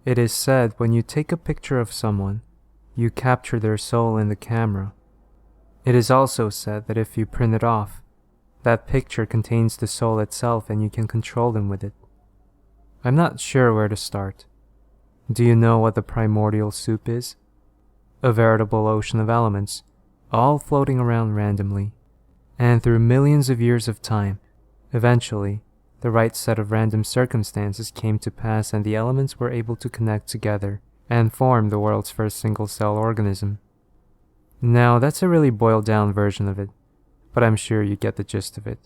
It is said when you take a picture of someone, you capture their soul in the camera. It is also said that if you print it off, that picture contains the soul itself and you can control them with it. I'm not sure where to start. Do you know what the primordial soup is? A veritable ocean of elements, all floating around randomly, and through millions of years of time, eventually, the right set of random circumstances came to pass and the elements were able to connect together and form the world's first single-cell organism. Now, that's a really boiled-down version of it, but I'm sure you get the gist of it.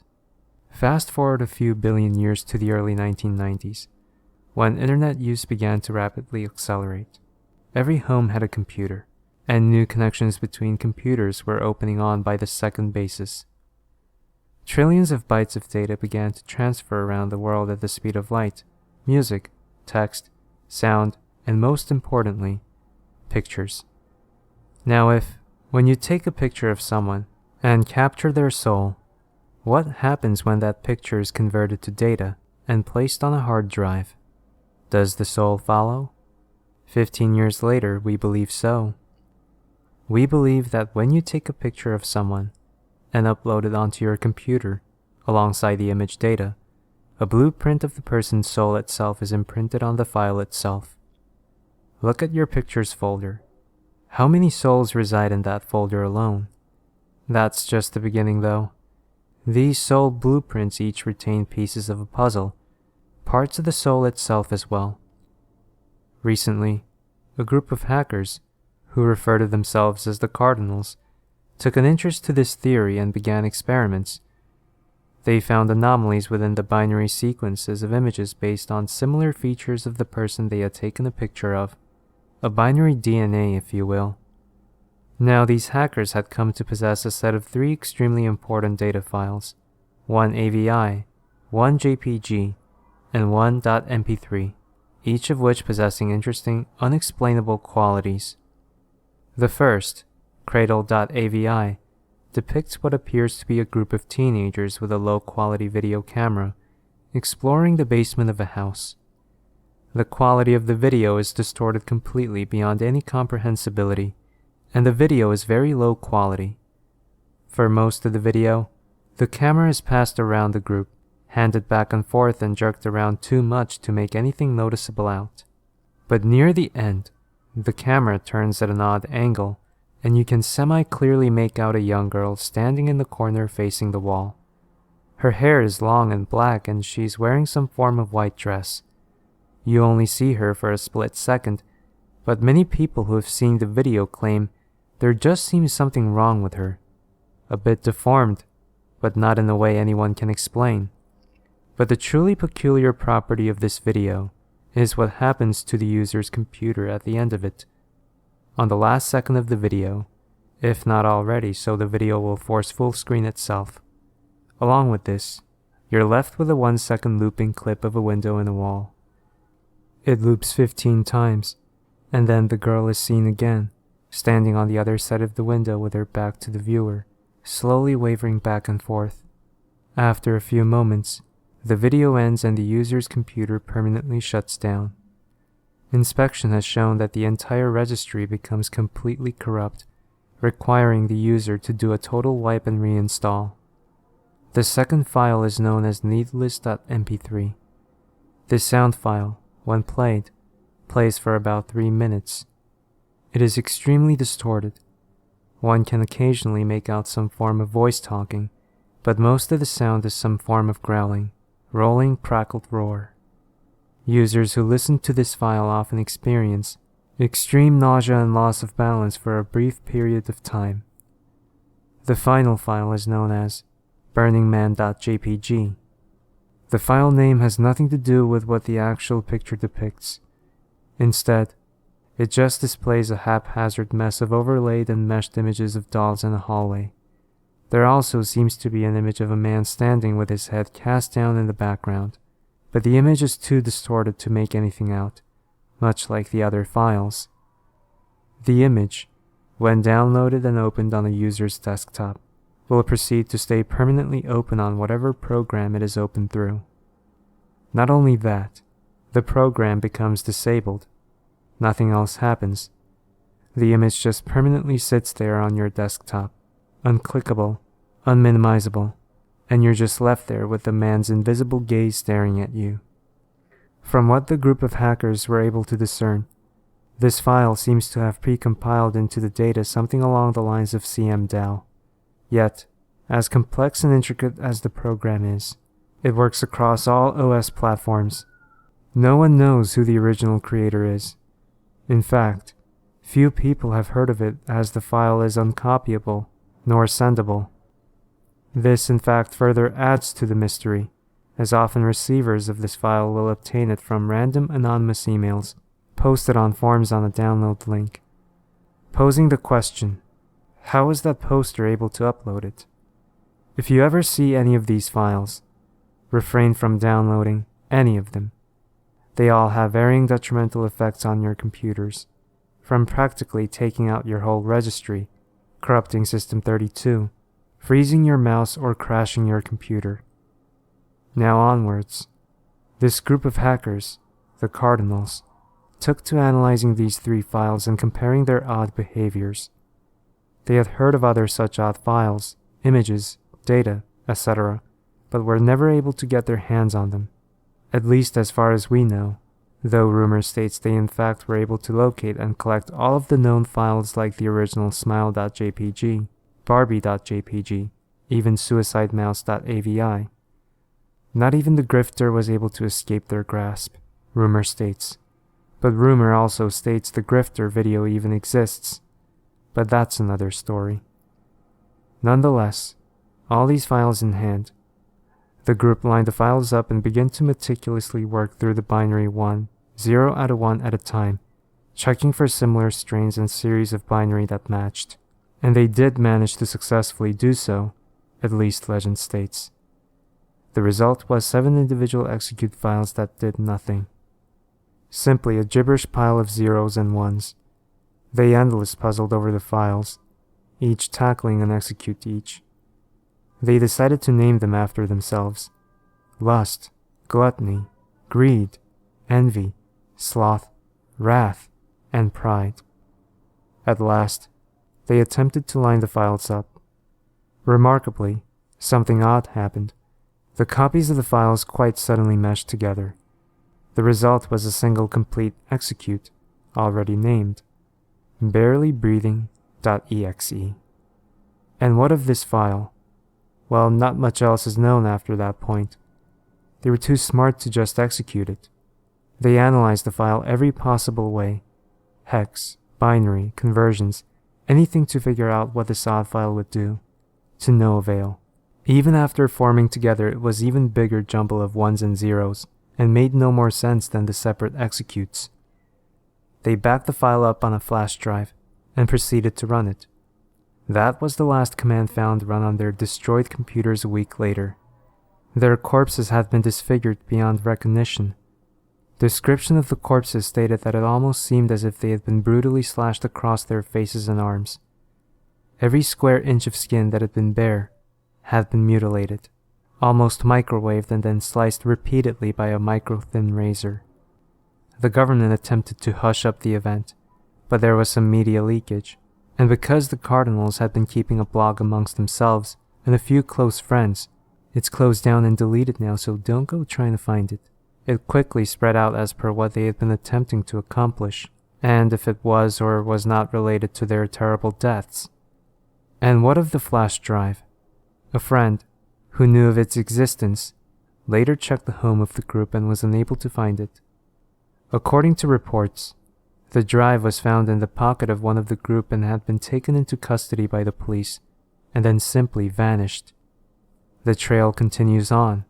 Fast forward a few billion years to the early 1990s, when internet use began to rapidly accelerate. Every home had a computer, and new connections between computers were opening on by the second basis. Trillions of bytes of data began to transfer around the world at the speed of light, music, text, sound, and most importantly, pictures. Now when you take a picture of someone and capture their soul, what happens when that picture is converted to data and placed on a hard drive? Does the soul follow? 15 years later, we believe so. We believe that when you take a picture of someone and upload it onto your computer, alongside the image data, a blueprint of the person's soul itself is imprinted on the file itself. Look at your pictures folder. How many souls reside in that folder alone? That's just the beginning though. These soul blueprints each retain pieces of a puzzle, parts of the soul itself as well. Recently, a group of hackers, who refer to themselves as the Cardinals, took an interest to this theory and began experiments. They found anomalies within the binary sequences of images based on similar features of the person they had taken a picture of, a binary DNA if you will. Now these hackers had come to possess a set of 3 extremely important data files, one AVI, one JPG, and one .mp3, each of which possessing interesting, unexplainable qualities. The first, cradle.avi, depicts what appears to be a group of teenagers with a low-quality video camera exploring the basement of a house. The quality of the video is distorted completely beyond any comprehensibility, and the video is very low quality. For most of the video, the camera is passed around the group, handed back and forth and jerked around too much to make anything noticeable out. But near the end, the camera turns at an odd angle, and you can semi-clearly make out a young girl standing in the corner facing the wall. Her hair is long and black and she's wearing some form of white dress. You only see her for a split second, but many people who have seen the video claim there just seems something wrong with her. A bit deformed, but not in a way anyone can explain. But the truly peculiar property of this video is what happens to the user's computer at the end of it. On the last second of the video, if not already, so the video will force full screen itself. Along with this, you're left with a 1-second looping clip of a window in a wall. It loops 15 times, and then the girl is seen again, standing on the other side of the window with her back to the viewer, slowly wavering back and forth. After a few moments, the video ends and the user's computer permanently shuts down. Inspection has shown that the entire registry becomes completely corrupt, requiring the user to do a total wipe and reinstall. The second file is known as needless.mp3. This sound file, when played, plays for about 3 minutes. It is extremely distorted. One can occasionally make out some form of voice talking, but most of the sound is some form of growling, rolling, crackled roar. Users who listen to this file often experience extreme nausea and loss of balance for a brief period of time. The final file is known as burningman.jpg. The file name has nothing to do with what the actual picture depicts. Instead, it just displays a haphazard mess of overlaid and meshed images of dolls in a hallway. There also seems to be an image of a man standing with his head cast down in the background, but the image is too distorted to make anything out, much like the other files. The image, when downloaded and opened on a user's desktop, will proceed to stay permanently open on whatever program it is opened through. Not only that, the program becomes disabled, Nothing else happens. The image just permanently sits there on your desktop, unclickable, unminimizable, and you're just left there with the man's invisible gaze staring at you. From what the group of hackers were able to discern, this file seems to have pre-compiled into the data something along the lines of CMDAO. Yet, as complex and intricate as the program is, it works across all OS platforms. No one knows who the original creator is. In fact, few people have heard of it, as the file is uncopyable nor sendable. This in fact further adds to the mystery, as often receivers of this file will obtain it from random anonymous emails posted on forums on a download link, posing the question, how is that poster able to upload it? If you ever see any of these files, refrain from downloading any of them. They all have varying detrimental effects on your computers, from practically taking out your whole registry, corrupting System 32, freezing your mouse, or crashing your computer. Now onwards. This group of hackers, the Cardinals, took to analyzing these 3 files and comparing their odd behaviors. They had heard of other such odd files, images, data, etc., but were never able to get their hands on them, at least as far as we know, though rumor states they in fact were able to locate and collect all of the known files like the original smile.jpg, barbie.jpg, even suicidemouse.avi. Not even the grifter was able to escape their grasp, rumor states. But rumor also states the grifter video even exists, but that's another story. Nonetheless, all these files in hand, the group lined the files up and began to meticulously work through the binary 1, 0 out of 1 at a time, checking for similar strains and series of binary that matched. And they did manage to successfully do so, at least legend states. The result was 7 individual execute files that did nothing. Simply a gibberish pile of zeros and ones. They endless puzzled over the files, each tackling an execute each. They decided to name them after themselves: lust, gluttony, greed, envy, sloth, wrath, and pride. At last, they attempted to line the files up. Remarkably, something odd happened. The copies of the files quite suddenly meshed together. The result was a single complete execute, already named, barelybreathing.exe. And what of this file? Well, not much else is known after that point. They were too smart to just execute it. They analyzed the file every possible way: hex, binary, conversions, anything to figure out what this odd file would do. To no avail. Even after forming together, it was even bigger jumble of ones and zeros, and made no more sense than the separate executes. They backed the file up on a flash drive, and proceeded to run it. That was the last command found run on their destroyed computers a week later. Their corpses had been disfigured beyond recognition. Description of the corpses stated that it almost seemed as if they had been brutally slashed across their faces and arms. Every square inch of skin that had been bare had been mutilated, almost microwaved and then sliced repeatedly by a micro-thin razor. The government attempted to hush up the event, but there was some media leakage, and because the Cardinals had been keeping a blog amongst themselves and a few close friends, it's closed down and deleted now, so don't go trying to find it. It quickly spread out as per what they had been attempting to accomplish, and if it was or was not related to their terrible deaths. And what of the flash drive? A friend, who knew of its existence, later checked the home of the group and was unable to find it. According to reports, the drive was found in the pocket of one of the group and had been taken into custody by the police, and then simply vanished. The trail continues on,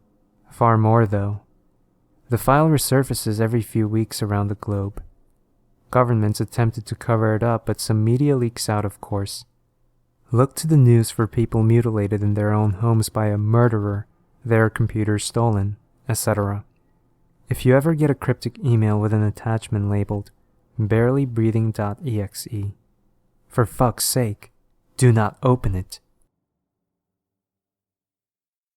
far more though. The file resurfaces every few weeks around the globe. Governments attempted to cover it up, but some media leaks out, of course. Look to the news for people mutilated in their own homes by a murderer, their computers stolen, etc. If you ever get a cryptic email with an attachment labeled barelybreathing.exe, for fuck's sake, do not open it.